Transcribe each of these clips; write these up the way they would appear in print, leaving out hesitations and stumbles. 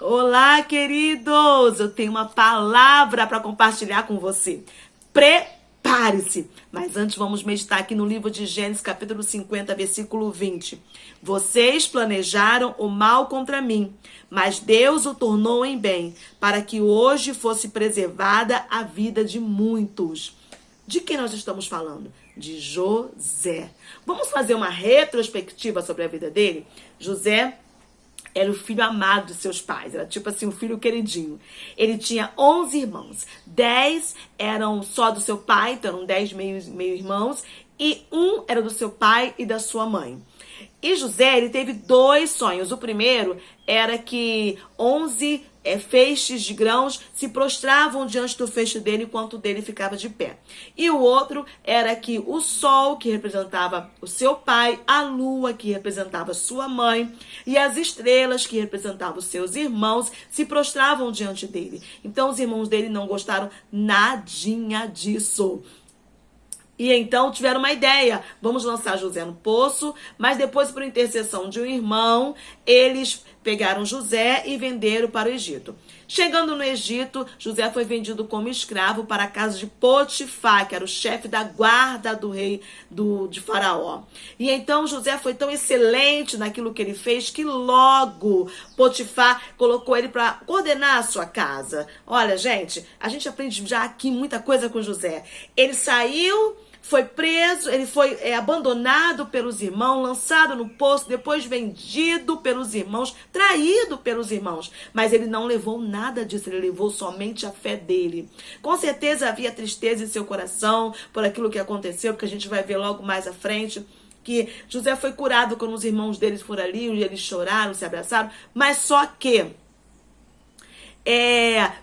Olá, queridos! Eu tenho uma palavra para compartilhar com você. Prepare-se! Mas antes vamos meditar aqui no livro de Gênesis, capítulo 50, versículo 20. Vocês planejaram o mal contra mim, mas Deus o tornou em bem, para que hoje fosse preservada a vida de muitos. De quem nós estamos falando? De José. Vamos fazer uma retrospectiva sobre a vida dele? José era o filho amado de seus pais, era tipo assim, um filho queridinho. Ele tinha 11 irmãos, 10 eram só do seu pai, então eram 10 meio-irmãos, e um era do seu pai e da sua mãe. E José, ele teve 2 sonhos. O primeiro era que 11 feixes de grãos se prostravam diante do feixe dele enquanto o dele ficava de pé. E o outro era que o sol, que representava o seu pai, a lua, que representava sua mãe, e as estrelas, que representavam os seus irmãos, se prostravam diante dele. Então os irmãos dele não gostaram nadinha disso. E então tiveram uma ideia, vamos lançar José no poço, mas depois, por intercessão de um irmão, eles pegaram José e venderam para o Egito. Chegando no Egito, José foi vendido como escravo para a casa de Potifar, que era o chefe da guarda do rei de Faraó. E então José foi tão excelente naquilo que ele fez que logo Potifar colocou ele para coordenar a sua casa. Olha, gente, a gente aprende já aqui muita coisa com José. Ele saiu, foi preso, ele foi abandonado pelos irmãos, lançado no poço, depois vendido pelos irmãos, traído pelos irmãos. Mas ele não levou nada disso, ele levou somente a fé dele. Com certeza havia tristeza em seu coração por aquilo que aconteceu, porque a gente vai ver logo mais à frente que José foi curado quando os irmãos deles foram ali, e eles choraram, se abraçaram, mas só que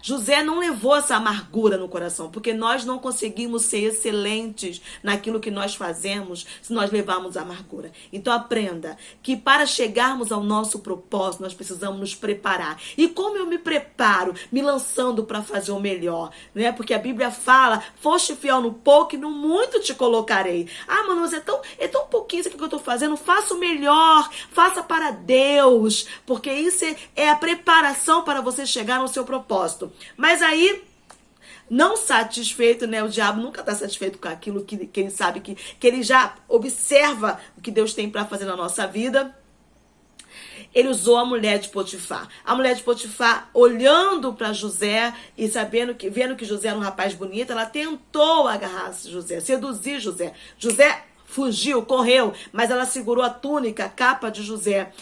José não levou essa amargura no coração, porque nós não conseguimos ser excelentes naquilo que nós fazemos se nós levarmos a amargura. Então aprenda que para chegarmos ao nosso propósito, nós precisamos nos preparar. E como eu me preparo? Me lançando para fazer o melhor, né? Porque a Bíblia fala, foste fiel no pouco e no muito te colocarei. Ah, mano, mas é tão pouquinho isso aqui que eu estou fazendo, faça o melhor, faça para Deus, porque isso é a preparação para você chegar no seu propósito. Mas aí, não satisfeito, né? O diabo nunca está satisfeito com aquilo que ele sabe, que ele já observa o que Deus tem para fazer na nossa vida. Ele usou a mulher de Potifar. A mulher de Potifar, olhando para José e vendo que José era um rapaz bonito, ela tentou agarrar José, seduzir José. José fugiu, correu, mas ela segurou a túnica, a capa de José.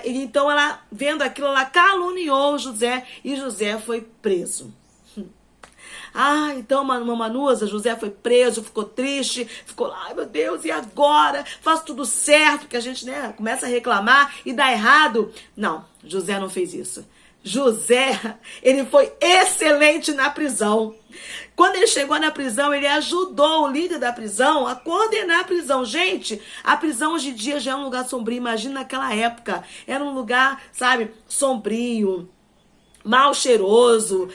Então, ela, vendo aquilo, ela caluniou José e José foi preso. Então, Mamanusa, José foi preso, ficou triste, ficou lá, ai meu Deus, e agora? Faço tudo certo, porque a gente, né, começa a reclamar e dá errado. Não, José não fez isso. José, ele foi excelente na prisão. Quando ele chegou na prisão, ele ajudou o líder da prisão a coordenar a prisão. Gente, a prisão hoje em dia já é um lugar sombrio. Imagina naquela época. Era um lugar, sabe, sombrio, mal cheiroso,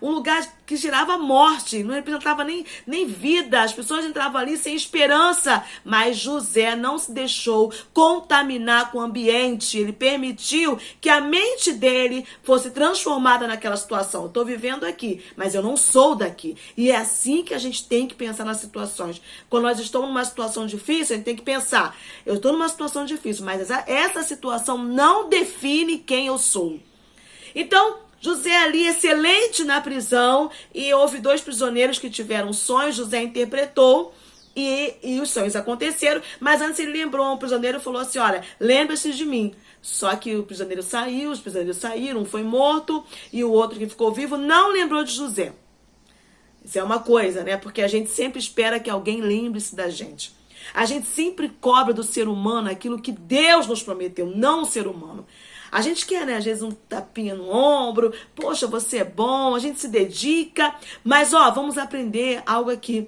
um lugar que gerava morte, não representava nem vida, as pessoas entravam ali sem esperança, mas José não se deixou contaminar com o ambiente, ele permitiu que a mente dele fosse transformada naquela situação. Eu estou vivendo aqui, mas eu não sou daqui, e é assim que a gente tem que pensar nas situações. Quando nós estamos numa situação difícil, a gente tem que pensar, eu estou numa situação difícil, mas essa situação não define quem eu sou. Então, José ali, excelente na prisão, e houve 2 prisioneiros que tiveram sonhos, José interpretou, e os sonhos aconteceram, mas antes ele lembrou, um prisioneiro falou assim, olha, lembre-se de mim. Só que o prisioneiro saiu, os prisioneiros saíram, um foi morto, e o outro que ficou vivo não lembrou de José. Isso é uma coisa, né? Porque a gente sempre espera que alguém lembre-se da gente. A gente sempre cobra do ser humano aquilo que Deus nos prometeu, não o ser humano. A gente quer, né? Às vezes um tapinha no ombro. Poxa, você é bom. A gente se dedica. Mas, vamos aprender algo aqui.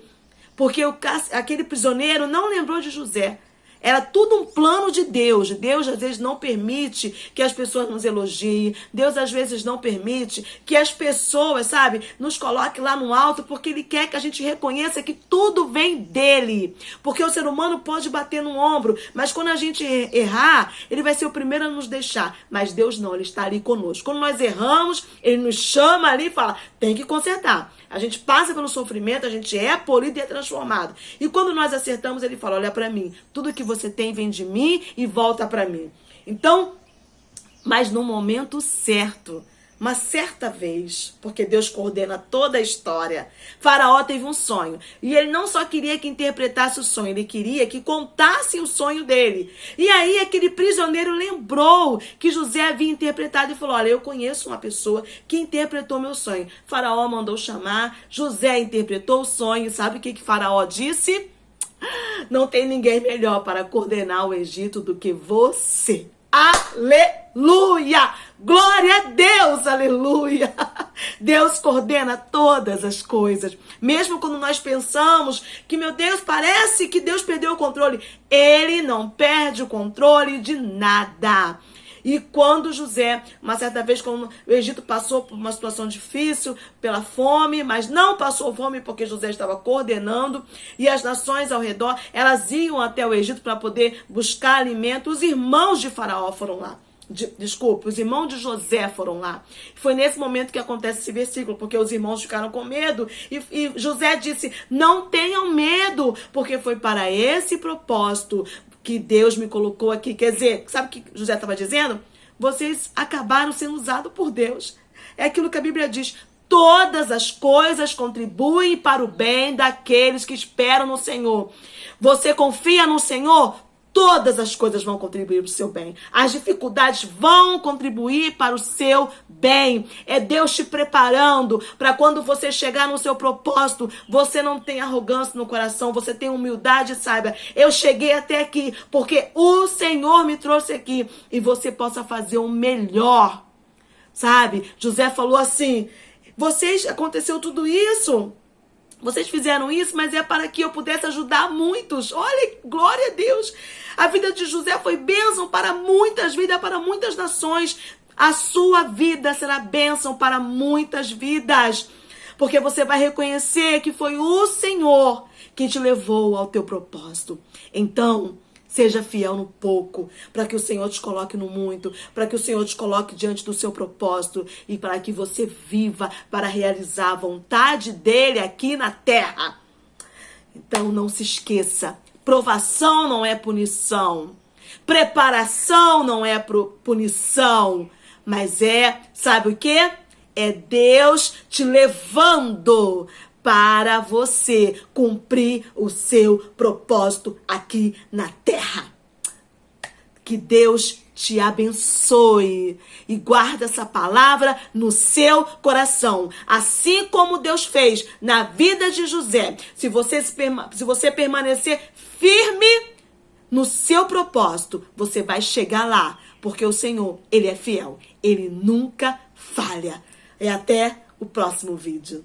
Porque aquele prisioneiro não lembrou de José. Era tudo um plano de Deus. Deus, às vezes, não permite que as pessoas nos elogiem. Deus, às vezes, não permite que as pessoas, sabe, nos coloquem lá no alto, porque Ele quer que a gente reconheça que tudo vem dEle. Porque o ser humano pode bater no ombro, mas quando a gente errar, Ele vai ser o primeiro a nos deixar. Mas Deus não, Ele está ali conosco. Quando nós erramos, Ele nos chama ali e fala, tem que consertar. A gente passa pelo sofrimento, a gente é polido e é transformado. E quando nós acertamos, Ele fala, olha para mim, tudo que você tem vem de mim e volta para mim. Então, mas no momento certo, uma certa vez, porque Deus coordena toda a história, Faraó teve um sonho. E ele não só queria que interpretasse o sonho, ele queria que contasse o sonho dele. E aí aquele prisioneiro lembrou que José havia interpretado e falou, olha, eu conheço uma pessoa que interpretou meu sonho. Faraó mandou chamar, José interpretou o sonho. Sabe o que Faraó disse? Não tem ninguém melhor para coordenar o Egito do que você. Aleluia! Glória a Deus, aleluia! Deus coordena todas as coisas. Mesmo quando nós pensamos que, meu Deus, parece que Deus perdeu o controle. Ele não perde o controle de nada. E quando José, uma certa vez, quando o Egito passou por uma situação difícil, pela fome, mas não passou fome porque José estava coordenando, e as nações ao redor, elas iam até o Egito para poder buscar alimento. Os irmãos de Faraó foram lá. Desculpa, os irmãos de José foram lá. Foi nesse momento que acontece esse versículo, porque os irmãos ficaram com medo. E José disse, não tenham medo, porque foi para esse propósito que Deus me colocou aqui. Quer dizer, sabe o que José estava dizendo? Vocês acabaram sendo usados por Deus. É aquilo que a Bíblia diz. Todas as coisas contribuem para o bem daqueles que esperam no Senhor. Você confia no Senhor? Todas as coisas vão contribuir para o seu bem. As dificuldades vão contribuir para o seu bem. É Deus te preparando para quando você chegar no seu propósito, você não tem arrogância no coração, você tem humildade, saiba, eu cheguei até aqui porque o Senhor me trouxe aqui, e você possa fazer o melhor. Sabe? José falou assim, aconteceu tudo isso. Vocês fizeram isso, mas é para que eu pudesse ajudar muitos. Olha, glória a Deus. A vida de José foi bênção para muitas vidas, para muitas nações. A sua vida será bênção para muitas vidas. Porque você vai reconhecer que foi o Senhor que te levou ao teu propósito. Então, seja fiel no pouco, para que o Senhor te coloque no muito, para que o Senhor te coloque diante do seu propósito e para que você viva para realizar a vontade dele aqui na terra. Então não se esqueça, provação não é punição, preparação não é punição, mas sabe o quê? É Deus te levando para você cumprir o seu propósito aqui na terra. Que Deus te abençoe e guarda essa palavra no seu coração. Assim como Deus fez na vida de José. Se você permanecer firme no seu propósito, você vai chegar lá. Porque o Senhor, Ele é fiel. Ele nunca falha. E até o próximo vídeo.